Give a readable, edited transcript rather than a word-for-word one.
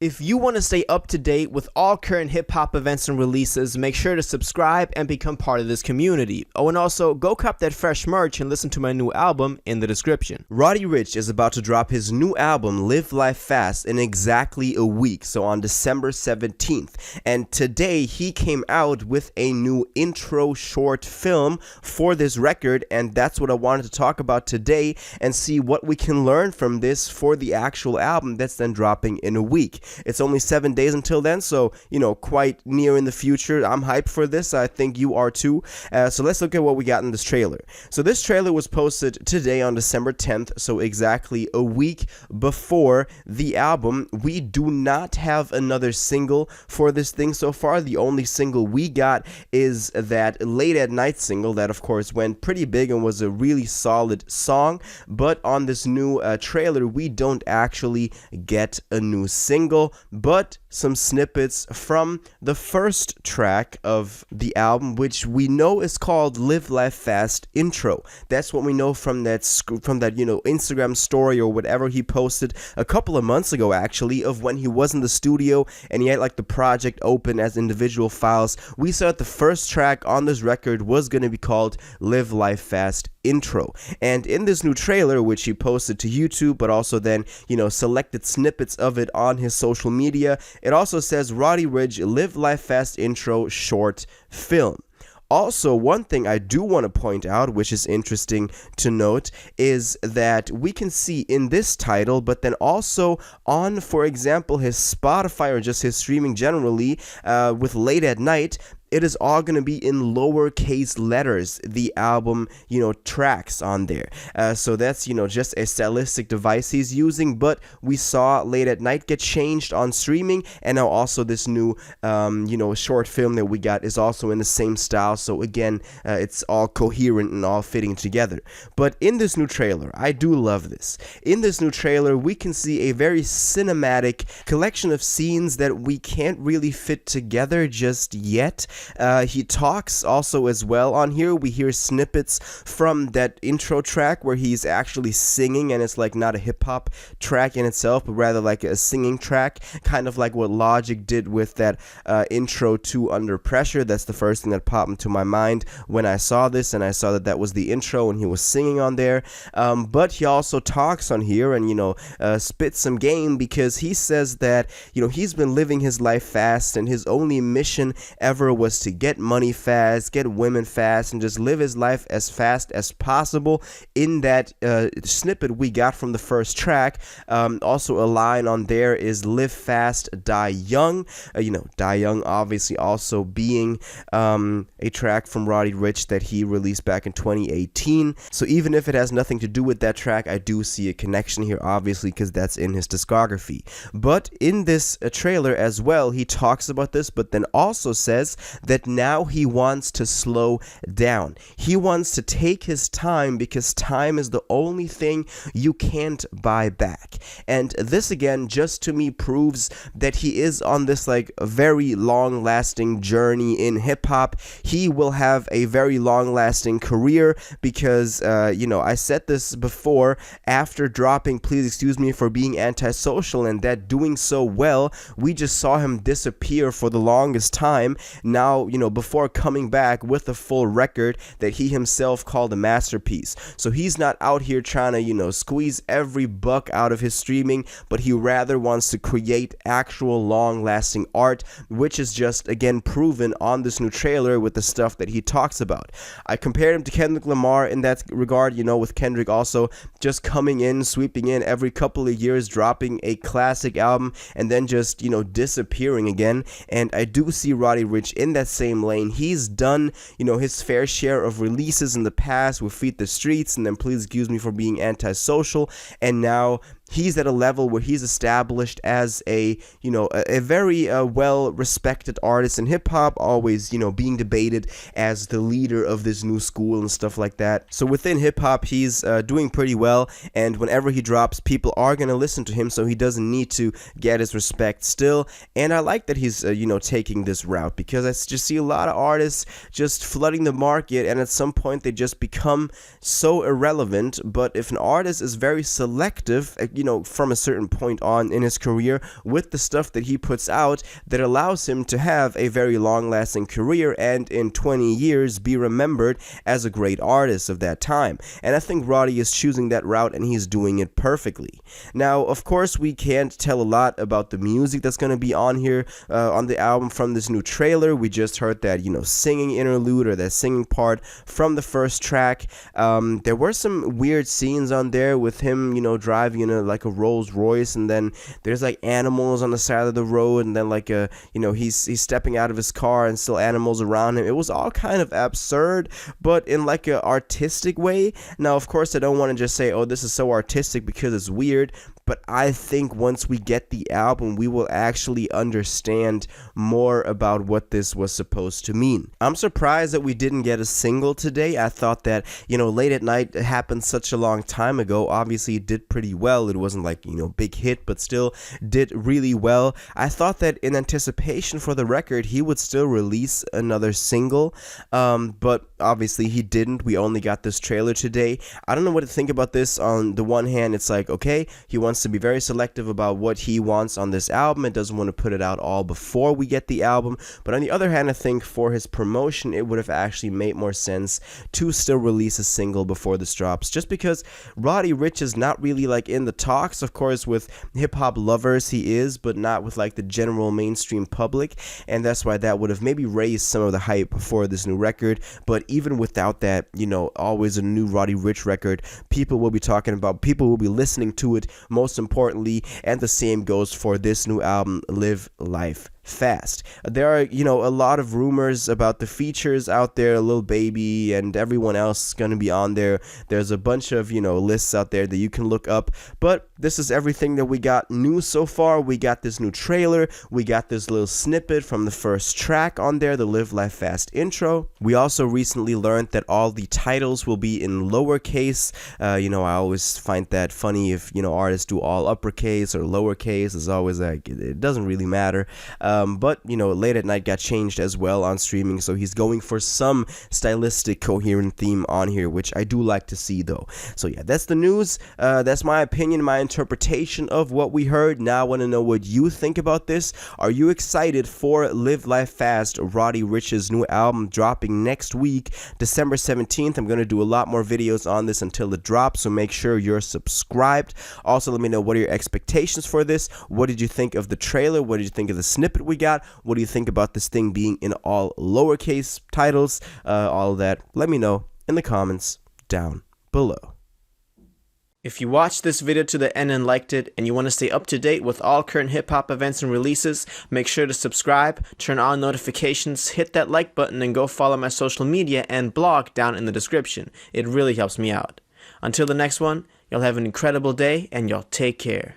If you want to stay up to date with all current hip-hop events and releases, make sure to subscribe and become part of this community. Oh, and also, go cop that fresh merch and listen to my new album in the description. Roddy Ricch is about to drop his new album, Live Life Fast, in exactly a week, so on December 17th. And today, he came out with a new intro short film for this record, and that's what I wanted to talk about today and see what we can learn from this for the actual album that's then dropping in a week. It's only 7 days until then, so, quite near in the future. I'm hyped for this. I think you are too. So let's look at what we got in this trailer. So this trailer was posted today on December 10th, so exactly a week before the album. We do not have another single for this thing so far. The only single we got is that Late at Night single that, of course, went pretty big and was a really solid song. But on this new trailer, we don't actually get a new single, but some snippets from the first track of the album, which we know is called Live Life Fast Intro. That's what we know from that Instagram story or whatever he posted a couple of months ago, actually, of when he was in the studio and he had like the project open as individual files. We saw that the first track on this record was going to be called Live Life Fast Intro. And in this new trailer, which he posted to YouTube, but also then, selected snippets of it on his social media, it also says Roddy Ricch Live Life Fast Intro short film. Also, one thing I do want to point out, which is interesting to note, is that we can see in this title, but then also on, for example, his Spotify or just his streaming generally, with Late at Night, it is all going to be in lowercase letters, the album, tracks on there. So that's, just a stylistic device he's using, but we saw Late at Night get changed on streaming, and now also this new, short film that we got is also in the same style. So again, it's all coherent and all fitting together. But in this new trailer, I do love this. In this new trailer, we can see a very cinematic collection of scenes that we can't really fit together just yet. He talks also as well on here. We hear snippets from that intro track where he's actually singing, and it's like not a hip-hop track in itself, but rather like a singing track, kind of like what Logic did with that intro to Under Pressure. That's the first thing that popped into my mind when I saw this, and I saw that that was the intro and he was singing on there. But he also talks on here and, spits some game, because he says that, he's been living his life fast, and his only mission ever was to get money fast, get women fast, and just live his life as fast as possible. In that snippet we got from the first track, also a line on there is live fast, die young. Die young obviously also being a track from Roddy Ricch that he released back in 2018. So even if it has nothing to do with that track, I do see a connection here, obviously, because that's in his discography. But in this trailer as well, he talks about this, but then also says that now he wants to slow down. He wants to take his time, because time is the only thing you can't buy back. And this again, just to me, proves that he is on this like very long lasting journey in hip hop. He will have a very long lasting career, because I said this before, after dropping Please Excuse Me for Being Antisocial and that doing so well, we just saw him disappear for the longest time. Now, before coming back with a full record that he himself called a masterpiece. So he's not out here trying to, squeeze every buck out of his streaming, but he rather wants to create actual long-lasting art, which is just, again, proven on this new trailer with the stuff that he talks about. I compared him to Kendrick Lamar in that regard, with Kendrick also just coming in, sweeping in every couple of years, dropping a classic album, and then just, disappearing again. And I do see Roddy Ricch in that same lane. He's done, his fair share of releases in the past with Feed the Streets and then Please Excuse Me for Being Antisocial, and now he's at a level where he's established as a very well-respected artist in hip-hop, always, being debated as the leader of this new school and stuff like that. So within hip-hop, he's doing pretty well, and whenever he drops, people are going to listen to him, so he doesn't need to get his respect still. And I like that he's, taking this route, because I just see a lot of artists just flooding the market, and at some point, they just become so irrelevant. But if an artist is very selective from a certain point on in his career with the stuff that he puts out that allows him to have a very long-lasting career and in 20 years be remembered as a great artist of that time. And I think Roddy is choosing that route, and he's doing it perfectly. Now, of course, we can't tell a lot about the music that's going to be on here on the album from this new trailer. We just heard that, singing interlude or that singing part from the first track. There were some weird scenes on there with him, driving in a Rolls Royce, and then there's like animals on the side of the road, and then he's stepping out of his car and still animals around him. It was all kind of absurd, but in like a artistic way. Now, of course, I don't want to just say, oh, this is so artistic because it's weird, but I think once we get the album, we will actually understand more about what this was supposed to mean. I'm surprised that we didn't get a single today. I thought that, Late at Night happened such a long time ago. Obviously, it did pretty well. It wasn't like, big hit, but still did really well. I thought that in anticipation for the record, he would still release another single, but obviously he didn't. We only got this trailer today. I don't know what to think about this. On the one hand, it's like, okay, he wants to be very selective about what he wants on this album. It doesn't want to put it out all before we get the album. But on the other hand, I think for his promotion, it would have actually made more sense to still release a single before this drops, just because Roddy Ricch is not really like in the talks. Of course, with hip-hop lovers he is, but not with like the general mainstream public, and that's why that would have maybe raised some of the hype for this new record. But even without that, always a new Roddy Ricch record, people will be talking about, people will be listening to it, most importantly, and the same goes for this new album, Live Life Fast. There are, a lot of rumors about the features out there. Lil Baby and everyone else is going to be on there. There's a bunch of, lists out there that you can look up, but this is everything that we got new so far. We got this new trailer. We got this little snippet from the first track on there, the Live Life Fast intro. We also recently learned that all the titles will be in lowercase. I always find that funny if, artists do all uppercase or lowercase. It's always like, it doesn't really matter. But Late at Night got changed as well on streaming, so he's going for some stylistic coherent theme on here, which I do like to see though. So yeah, that's the news. That's my opinion, my interpretation of what we heard. Now I want to know what you think about this. Are you excited for Live Life Fast, Roddy Ricch's new album dropping next week, December 17th? I'm going to do a lot more videos on this until it drops, so make sure you're subscribed. Also, let me know what are your expectations for this. What did you think of the trailer? What did you think of the snippet we got? What do you think about this thing being in all lowercase titles? All of that, let me know in the comments down below. If you watched this video to the end and liked it, and you want to stay up to date with all current hip-hop events and releases, make sure to subscribe, turn on notifications, hit that like button, and go follow my social media and blog down in the description. It really helps me out. Until the next one, y'all have an incredible day, and y'all take care.